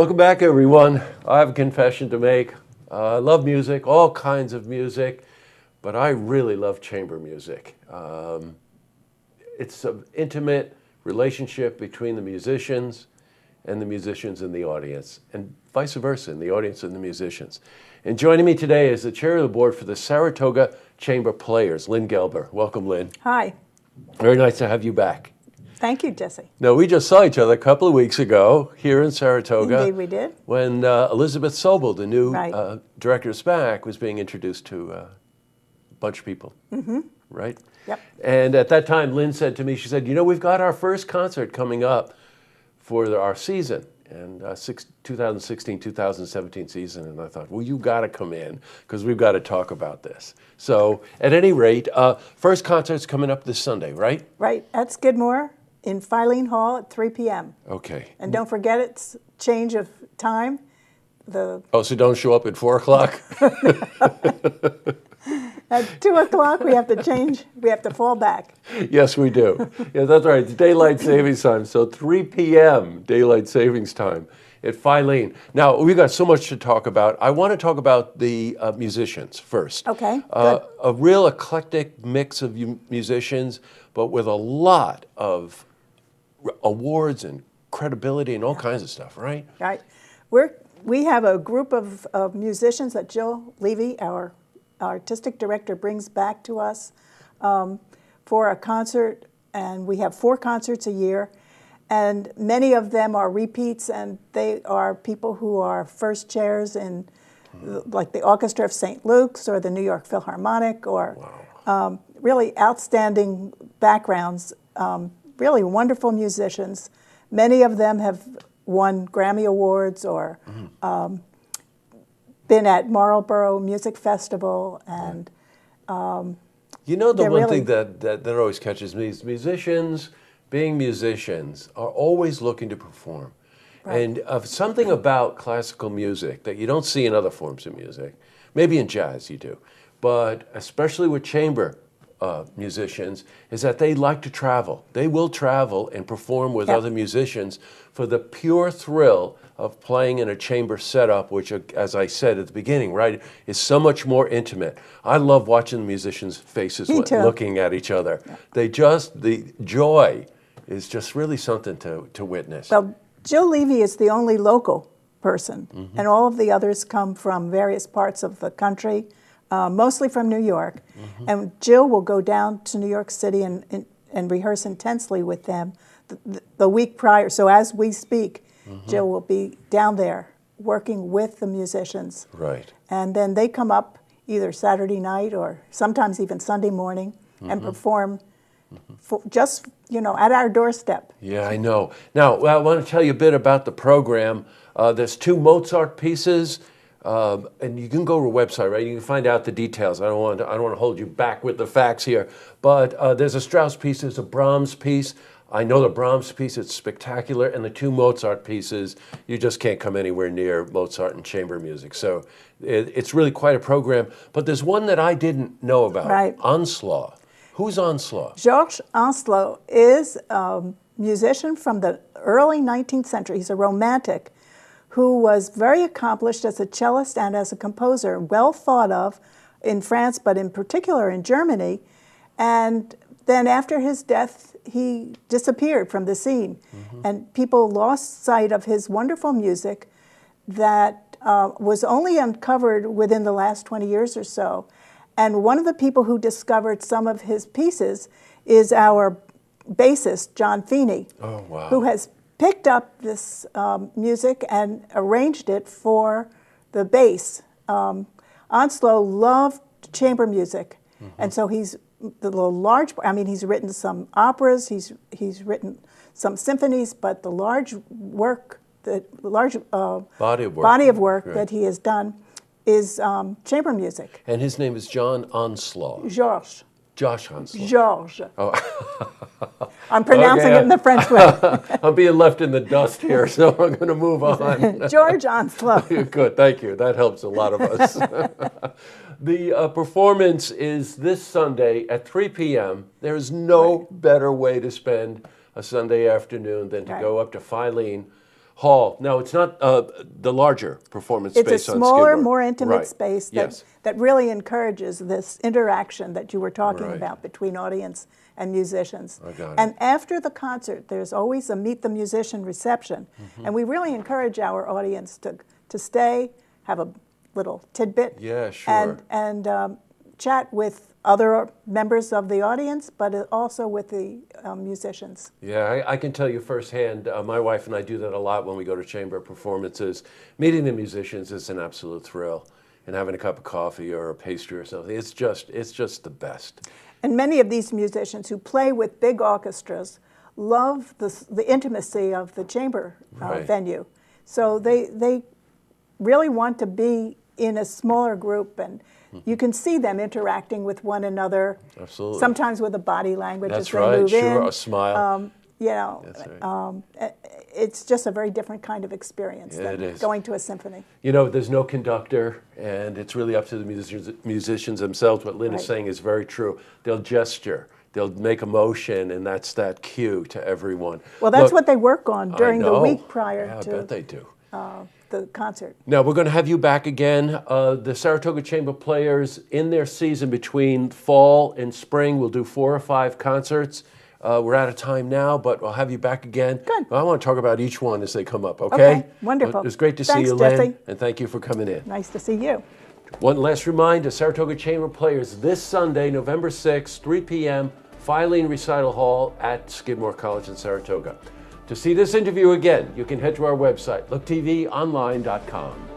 Welcome back, everyone. I have a confession to make. I love music, all kinds of music, but I really love chamber music. It's an intimate relationship between the musicians and the audience, and vice versa, in the audience and the musicians. And joining me today is the chair of the board for the Saratoga Chamber Players, Lynne Gelber. Welcome, Lynne. Hi. Very nice to have you back. Thank you, Jesse. Now, we just saw each other a couple of weeks ago here in Saratoga. Indeed, we did. When Elizabeth Sobel, the new Right. director of SPAC, was being introduced to a bunch of people, right? Yep. And at that time, Lynne said to me, she said, you know, we've got our first concert coming up for our season, and 2016-2017 season. And I thought, well, you got to come in because we've got to talk about this. So at any rate, first concert's coming up this Sunday, right? Right, at Skidmore in Filene Hall at 3 p.m. Okay. And don't forget, it's change of time. Oh, so don't show up at 4 o'clock? At 2 o'clock, we have to change. We have to fall back. Yes, we do. Yeah, that's right. It's daylight savings time. So 3 p.m. daylight savings time at Filene. Now, we've got so much to talk about. I want to talk about the musicians first. Okay. A real eclectic mix of musicians, but with a lot of awards and credibility and all kinds of stuff, right? Right. We have a group of musicians that Jill Levy, our artistic director, brings back to us for a concert, and we have 4 concerts a year, and many of them are repeats, and they are people who are first chairs in like the Orchestra of St. Luke's or the New York Philharmonic, or really outstanding backgrounds, really wonderful musicians. Many of them have won Grammy Awards or been at Marlborough Music Festival, and you know, the one thing that always catches me is musicians, being musicians, are always looking to perform. Right. And something about classical music that you don't see in other forms of music, maybe in jazz you do, but especially with chamber musicians, is that they like to travel. They will travel and perform with other musicians for the pure thrill of playing in a chamber setup, which, as I said at the beginning, right, is so much more intimate. I love watching the musicians' faces looking at each other. Yeah. The joy is just really something to witness. Well, Jill Levy is the only local person, and all of the others come from various parts of the country, mostly from New York. And Jill will go down to New York City and rehearse intensely with them the week prior. So as we speak, Jill will be down there working with the musicians. Right. And then they come up either Saturday night or sometimes even Sunday morning and perform just, at our doorstep. Yeah, I know. Now, I want to tell you a bit about the program. There's 2 Mozart pieces, and you can go to a website, right? You can find out the details. I don't want to hold you back with the facts here, but there's a Strauss piece, there's a Brahms piece. I know the Brahms piece, it's spectacular, and the 2 Mozart pieces, you just can't come anywhere near Mozart and chamber music. So it's really quite a program. But there's one that I didn't know about, right. Onslaught. Who's Onslaught? Georges Onslaught is a musician from the early 19th century. He's a romantic who was very accomplished as a cellist and as a composer, well thought of in France, but in particular in Germany. And then after his death, he disappeared from the scene. And people lost sight of his wonderful music that was only uncovered within the last 20 years or so. And one of the people who discovered some of his pieces is our bassist, John Feeney, who has picked up this music and arranged it for the bass. Onslaught loved chamber music, and so he's written some operas, he's written some symphonies, but the large body of work that he has done is chamber music. And his name is John Onslaught. Georges. Josh Onslaught. Georges. Oh. I'm pronouncing it in the French way. I'm being left in the dust here, so I'm going to move on. Georges Onslaught. Good, thank you. That helps a lot of us. The performance is this Sunday at 3 p.m. There's no better way to spend a Sunday afternoon than to go up to Filene Hall. No, it's not the larger performance space on Skidmore. It's a smaller, more intimate space that, Yes. that really encourages this interaction that you were talking Right. about between audience and musicians. I got it. And after the concert, there's always a Meet the Musician reception. And we really encourage our audience to stay, have a little tidbit, Yeah, sure. and chat with other members of the audience, but also with the musicians. Yeah, I can tell you firsthand, my wife and I do that a lot when we go to chamber performances. Meeting the musicians is an absolute thrill, and having a cup of coffee or a pastry or something, it's just the best. And many of these musicians who play with big orchestras love the intimacy of the chamber Right. venue. So they really want to be in a smaller group, and you can see them interacting with one another. Absolutely. Sometimes with a body language That's as they right, move in. sure, a smile. You know, That's right. it's just a very different kind of experience Yeah, it than is. going to a symphony. You know, there's no conductor, and it's really up to the musicians themselves. What Lynne is Right. saying is very true. They'll gesture, they'll make a motion, and that's that cue to everyone. Well, that's Look, what they work on I during the know. week prior Yeah, I to bet they do. the concert. Now, we're going to have you back again. The Saratoga Chamber Players, in their season between fall and spring, will do 4 or 5 concerts. We're out of time now, but I'll have you back again. Good. I want to talk about each one as they come up, okay? Okay, wonderful. It was great to see Thanks, you, Lynne, Jesse. and thank you for coming in. Nice to see you. One last reminder, Saratoga Chamber Players this Sunday, November 6th, 3 p.m., Filene Recital Hall at Skidmore College in Saratoga. To see this interview again, you can head to our website, looktvonline.com.